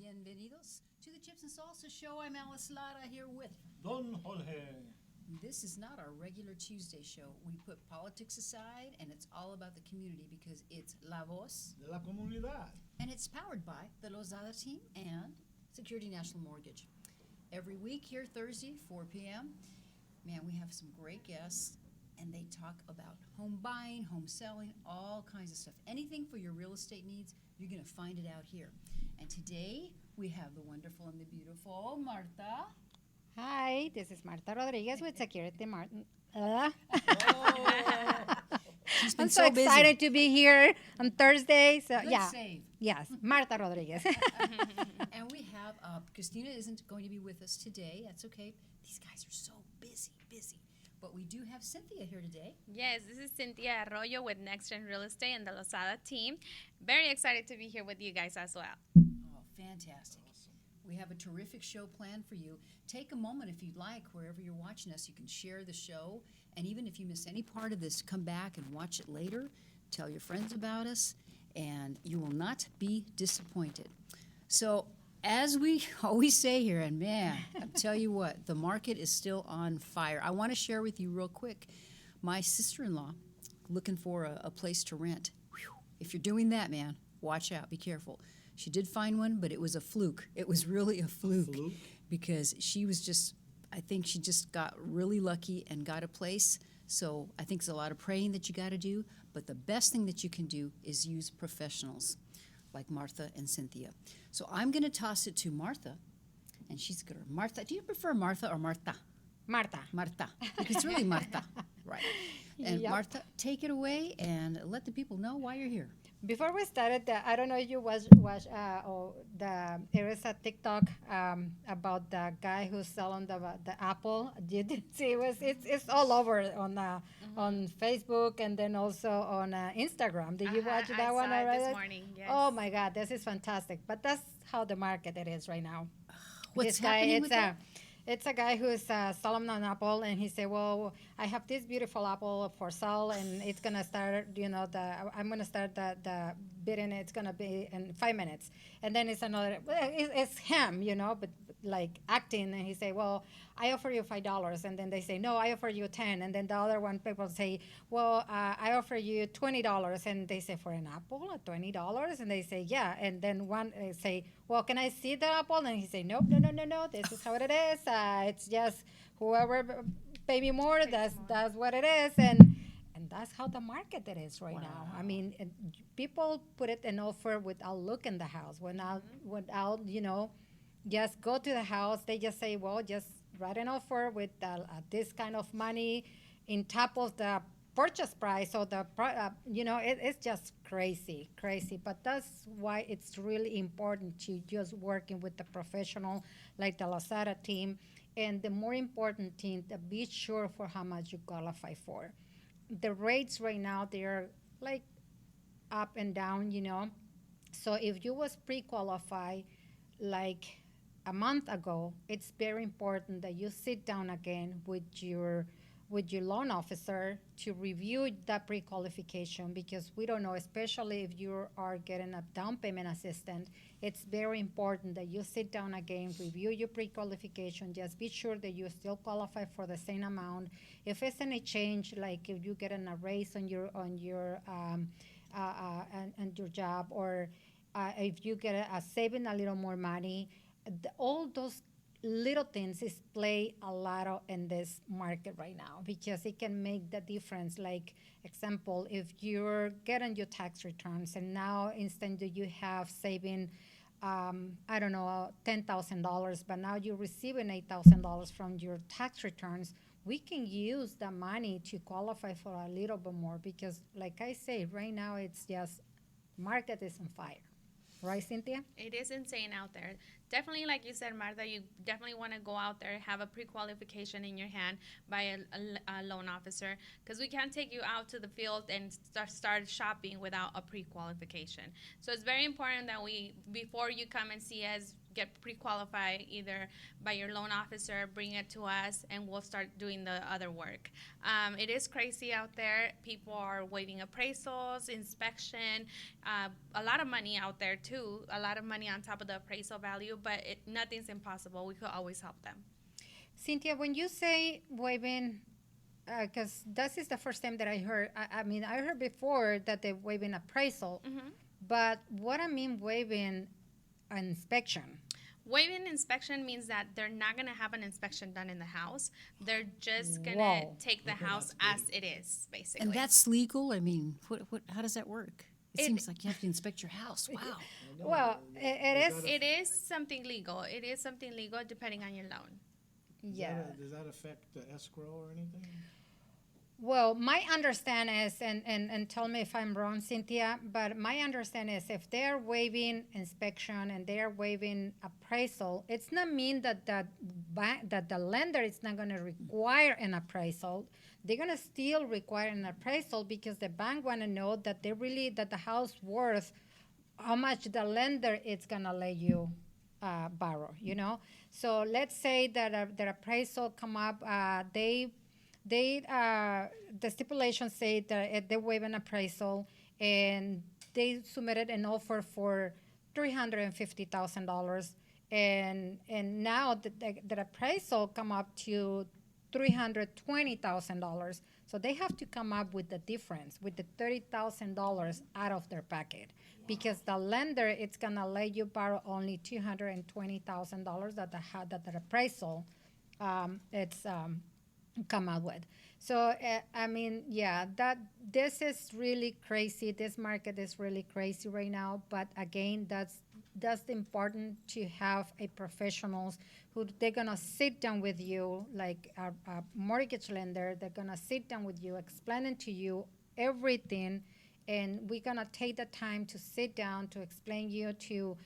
Bienvenidos to the Chips and Salsa Show. I'm Lozada here with Don Jorge. This is not our regular Tuesday show. We put politics aside, and it's all about the community because it's La Voz. De la Comunidad. And it's powered by the Lozada team and Security National Mortgage. Every week here, Thursday, 4 p.m., man, we have some great guests, and they talk about home buying, home selling, all kinds of stuff. Anything for your real estate needs, you're going to find it out here. And today, we have the wonderful and the beautiful Marta. Hi, this is Marta Rodriguez with Security Martin. She's been I'm so busy. excited to be here on Thursday. So Good yeah, save. yes, Marta Rodriguez. And we have, Christina isn't going to be with us today. That's okay. These guys are so busy. But we do have Cynthia here today. Yes, this is Cynthia Arroyo with Next Gen Real Estate and the Lozada team. Very excited to be here with you guys as well. Oh, fantastic. We have a terrific show planned for you. Take a moment if you'd like, wherever you're watching us, you can share the show. And even if you miss any part of this, come back and watch it later. Tell your friends about us, and you will not be disappointed. So, as we always say here, and man, I'll tell you what, the market is still on fire. I want to share with you real quick, my sister-in-law looking for a place to rent. Whew. If you're doing that, man, watch out, be careful. She did find one, but it was a fluke. It was really a fluke. Because she was just, I think she just got really lucky and got a place. So I think there's a lot of praying that you got to do, but the best thing that you can do is use professionals like Martha and Cynthia. So I'm going to toss it to Martha, and she's going to, Martha, do you prefer Martha or Marta? Marta. Marta. It's really Marta, right. And Yep. Martha, take it away and let the people know why you're here. Before we started, I don't know if you watch there is a TikTok about the guy who's selling the apple. You did see it's all over on Facebook and then also on Instagram. Did you watch that one I saw it already? this morning, yes. Oh my God, this is fantastic. But that's how the market it is right now. What's This guy, happening it's with that? It's a guy who's selling an apple, and he said, "Well, I have this beautiful apple for sale, and it's gonna start. I'm gonna start the bidding. It's gonna be in 5 minutes." And then it's another. Well, it's him, but like acting, and he say, "Well, I offer you $5," and then they say, "No, I offer you 10." And then the other one people say, "Well, I offer you $20," and they say, "For an apple, $20?" And they say, "Yeah." And then one say, "Well, can I see the apple?" And he say, "Nope, no. This is how it is. It's just whoever pay me more. That's what it is." And that's how the market it is right now. I mean, people put it an offer without looking the house, without just go to the house. They just say, well, just write an offer with this kind of money in top of the purchase price. So it's just crazy. But that's why it's really important to just working with the professional like the Lozada team. And the more important thing, to be sure for how much you qualify for. The rates right now, they're like up and down, So if you was pre-qualified like a month ago, it's very important that you sit down again with your loan officer to review that pre-qualification, because we don't know, especially if you are getting a down payment assistance, it's very important that you sit down again, review your pre-qualification, just be sure that you still qualify for the same amount. If it's any change, like if you get a raise on your job, or if you get a saving a little more money, all those little things is play a lot in this market right now, because it can make the difference. Like example, if you're getting your tax returns and now instead you have saving $10,000, but now you're receiving $8,000 from your tax returns, we can use the money to qualify for a little bit more, because like I say, right now it's just market is on fire. Right, Cynthia? It is insane out there. Definitely, like you said, Martha, you definitely want to go out there, have a pre-qualification in your hand by a loan officer, because we can't take you out to the field and start shopping without a pre-qualification. So it's very important that before you come and see us, get pre-qualified either by your loan officer, bring it to us, and we'll start doing the other work. It is crazy out there. People are waiving appraisals, inspection, a lot of money out there too, a lot of money on top of the appraisal value, but nothing's impossible. We could always help them. Cynthia, when you say waiving, because this is the first time that I heard. I mean, I heard before that they waiving appraisal, but what I mean waiving inspection. Waiving inspection means that they're not going to have an inspection done in the house. They're just going to Whoa. take the house as it is, basically. And that's legal? I mean, how does that work? It It- seems like you have to inspect your house. Wow. Well, it is. It is something legal. It is something legal depending on your loan. Yeah. Does that affect the escrow or anything? Well, my understanding is, and tell me if I'm wrong, Cynthia, but my understanding is if they're waiving inspection and they're waiving appraisal, it's not mean that that the lender is not going to require an appraisal. They're going to still require an appraisal because the bank want to know that that the house worth how much the lender is going to let you borrow, you know? So let's say that the appraisal come up, the stipulations say that they waive an appraisal and they submitted an offer for $350,000 and now the appraisal come up to $320,000. So they have to come up with the difference, with the $30,000 out of their pocket, because the lender it's gonna let you borrow only $220,000 that the appraisal it's come out with. So I mean, yeah, this is really crazy. This market is really crazy right now. But again, that's important to have a professionals who they're gonna sit down with you, like a mortgage lender. They're gonna sit down with you, explaining to you everything, and we're gonna take the time to sit down to explain you to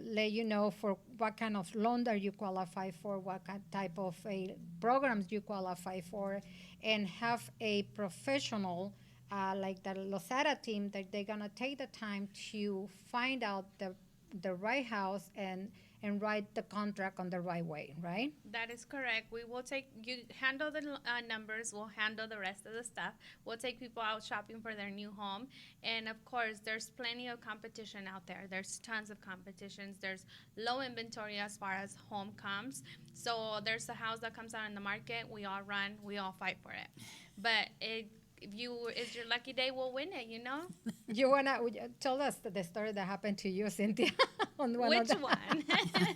let you know for what kind of loan that you qualify for, what type of programs you qualify for, and have a professional like the Lozada team that they're gonna take the time to find out the right house and write the contract on the right way, right? That is correct. We will handle the numbers, we'll handle the rest of the stuff. We'll take people out shopping for their new home. And of course, there's plenty of competition out there. There's tons of competitions. There's low inventory as far as home comes. So there's a house that comes out in the market, we all run, we all fight for it. But it's your lucky day, we'll win it, you know? You wanna tell us the story that happened to you, Cynthia? Which one?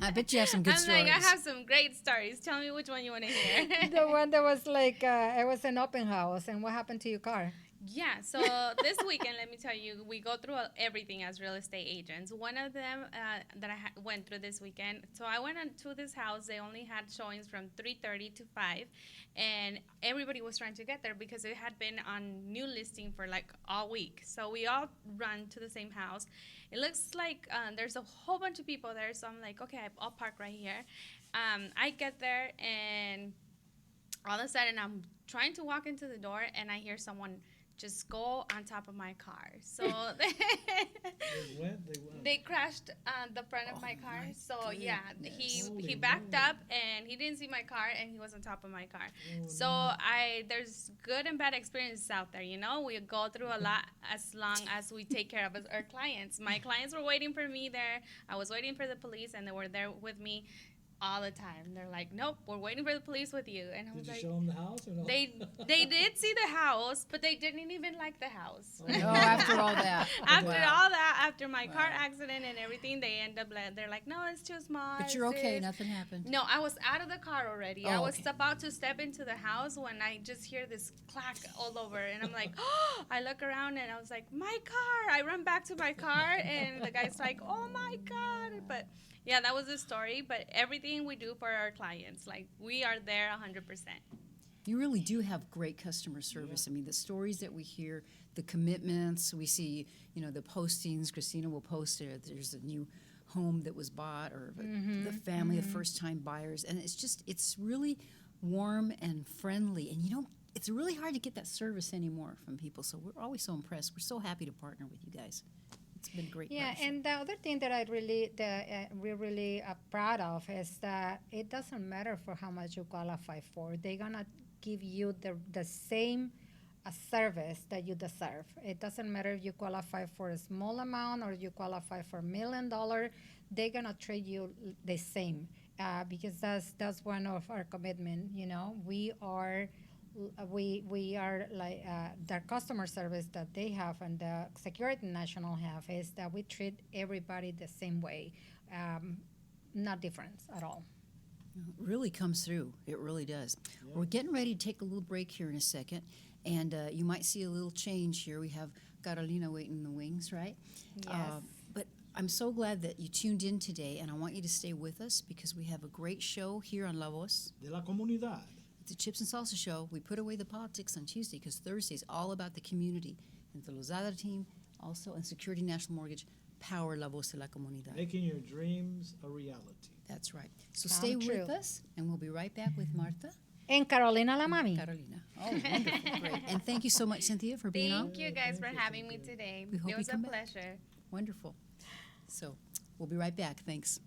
I bet you have some good I'm stories. like, I have some great stories. Tell me which one you want to hear. The one that was like it was an open house, and what happened to your car? Yeah, so this weekend, let me tell you, we go through everything as real estate agents. One of them that I went through this weekend, so I went to this house. They only had showings from 3:30 to 5, and everybody was trying to get there because it had been on new listing for like all week. So we all run to the same house. It looks like there's a whole bunch of people there, so I'm like, okay, I'll park right here. I get there, and all of a sudden, I'm trying to walk into the door, and I hear someone just go on top of my car. So they crashed the front of my car. So yeah, he backed up and he didn't see my car and he was on top of my car. So there's good and bad experiences out there, you know. We go through a lot as long as we take care of our clients. My clients were waiting for me there. I was waiting for the police, and they were there with me all the time. They're like, nope, we're waiting for the police with you. And I was Did you like, show them the house or no? they did see the house, but they didn't even like the house. Oh, after all that. After Wow. all that, after my car Wow. accident and everything, they end up they're like, no, it's too small. But it's you're okay. this." Nothing happened. No, I was out of the car already. I Oh, was okay. about to step into the house when I just hear this clack all over, and I'm like, oh, I look around and I was like, my car. I run back to my car, and the guy's like, oh my God. But yeah, that was the story. But everything we do for our clients, like we are there 100%. You really do have great customer service. I mean, the stories that we hear, the commitments, we see, you know, the postings. Christina will post it. There's a new home that was bought, or the family of first-time buyers. And it's really warm and friendly. And it's really hard to get that service anymore from people. So we're always so impressed. We're so happy to partner with you guys. It's been a great Yeah, partnership. and the other thing that we're really proud of is that it doesn't matter for how much you qualify for. They're gonna give you the same service that you deserve. It doesn't matter if you qualify for a small amount or you qualify for $1 million. They're gonna treat you the same because that's one of our commitment. You know, we are like the customer service that they have and the security national have is that we treat everybody the same way, not difference at all. It really comes through. It really does. Yeah. We're getting ready to take a little break here in a second, and you might see a little change here. We have Carolina waiting in the wings, right? Yes. But I'm so glad that you tuned in today, and I want you to stay with us because we have a great show here on La Voz. De la Comunidad. It's a Chips and Salsa show. We put away the politics on Tuesday because Thursday is all about the community. And the Lozada team, also, and Security National Mortgage, power La Voz de la Comunidad. Making your dreams a reality. That's right. So Come stay true. with us, and we'll be right back with Martha And Carolina la mami. Carolina. Oh, wonderful. Great. And thank you so much, Cynthia, for being on. Thank you guys for having me today. We hope It you was a come back. pleasure. Wonderful. So we'll be right back. Thanks.